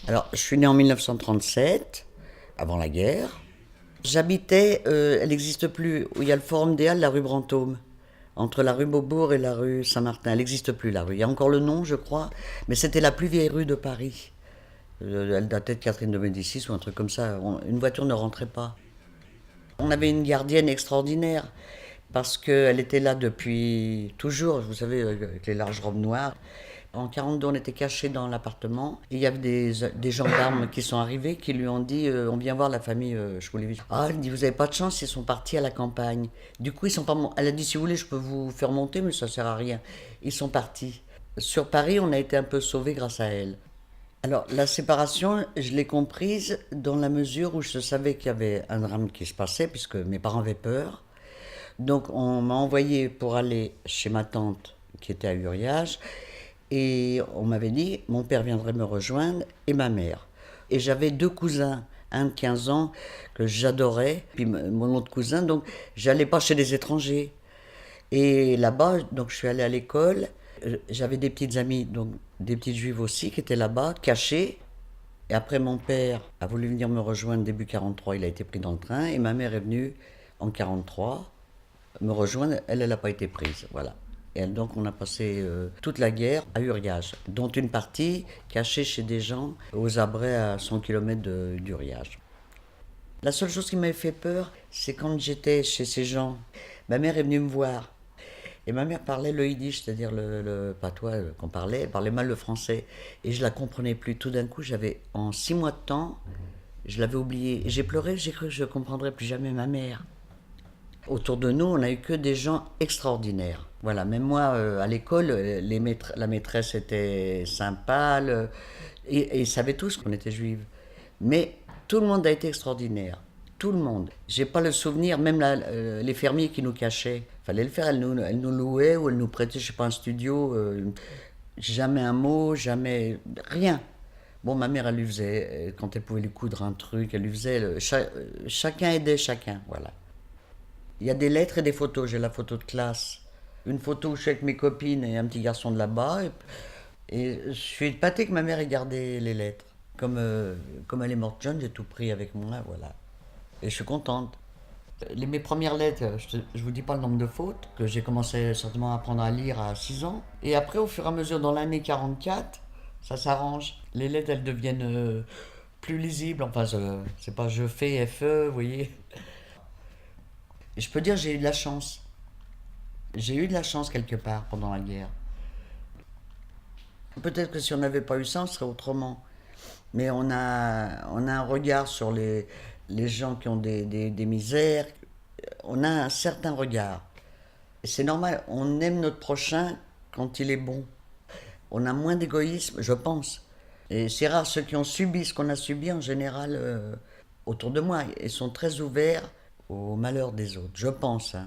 Alors, je suis né en 1937, avant la guerre. J'habitais, elle n'existe plus, où il y a le Forum des Halles, la rue Brantôme, entre la rue Beaubourg et la rue Saint-Martin. Elle n'existe plus, la rue. Il y a encore le nom, je crois, mais c'était la plus vieille rue de Paris. Elle datait de Catherine de Médicis ou un truc comme ça. Une voiture ne rentrait pas. On avait une gardienne extraordinaire, parce qu'elle était là depuis toujours, vous savez, avec les larges robes noires. En 42, on était cachés dans l'appartement. Et il y avait des gendarmes qui sont arrivés, qui lui ont dit on vient voir la famille Choulevi. Ah, elle dit vous avez pas de chance, ils sont partis à la campagne. Du coup, ils sont pas. Elle a dit si vous voulez, je peux vous faire monter, mais ça sert à rien. Ils sont partis. Sur Paris, on a été un peu sauvés grâce à elle. Alors, la séparation, je l'ai comprise dans la mesure où je savais qu'il y avait un drame qui se passait, puisque mes parents avaient peur. Donc, on m'a envoyé pour aller chez ma tante, qui était à Uriage, et on m'avait dit, mon père viendrait me rejoindre, et ma mère. Et j'avais deux cousins, un de 15 ans, que j'adorais, puis mon autre cousin, donc j'allais pas chez les étrangers. Et là-bas, donc je suis allé à l'école, j'avais des petites amies, donc des petites juives aussi, qui étaient là-bas, cachées. Et après, mon père a voulu venir me rejoindre début 43, il a été pris dans le train, et ma mère est venue en 43 me rejoindre, elle n'a pas été prise, voilà. Et donc on a passé toute la guerre à Uriage, dont une partie cachée chez des gens aux abrets à 100 km d'Uriage. La seule chose qui m'avait fait peur, c'est quand j'étais chez ces gens, ma mère est venue me voir. Et ma mère parlait le yiddish, c'est-à-dire le patois qu'on parlait, elle parlait mal le français. Et je la comprenais plus. Tout d'un coup, j'avais, en 6 mois de temps, je l'avais oublié. Et j'ai pleuré, j'ai cru que je ne comprendrais plus jamais ma mère. Autour de nous, on n'a eu que des gens extraordinaires. Voilà, même moi, à l'école, la maîtresse était sympa, et ils savaient tous qu'on était juive. Mais tout le monde a été extraordinaire. Tout le monde. J'ai pas le souvenir, même les fermiers qui nous cachaient. Fallait le faire, elles nous louaient ou elles nous prêtaient, je sais pas, un studio. Jamais un mot, jamais rien. Bon, ma mère, elle lui faisait, quand elle pouvait lui coudre un truc, elle lui faisait. Chacun aidait chacun, voilà. Il y a des lettres et des photos. J'ai la photo de classe. Une photo où je suis avec mes copines et un petit garçon de là-bas. Et je suis épaté que ma mère ait gardé les lettres. Comme elle est morte jeune, j'ai tout pris avec moi, voilà. Et je suis contente. Mes premières lettres, je vous dis pas le nombre de fautes, que j'ai commencé certainement à apprendre à lire à 6 ans. Et après, au fur et à mesure, dans l'année 44, ça s'arrange. Les lettres, elles deviennent plus lisibles. Enfin, c'est pas je fais FE, vous voyez. Et je peux dire, j'ai eu de la chance. J'ai eu de la chance quelque part pendant la guerre. Peut-être que si on n'avait pas eu ça, on serait autrement. Mais on a un regard sur les gens qui ont des misères. On a un certain regard. Et c'est normal, on aime notre prochain quand il est bon. On a moins d'égoïsme, je pense. Et c'est rare, ceux qui ont subi ce qu'on a subi, en général, autour de moi, ils sont très ouverts au malheur des autres, je pense, hein.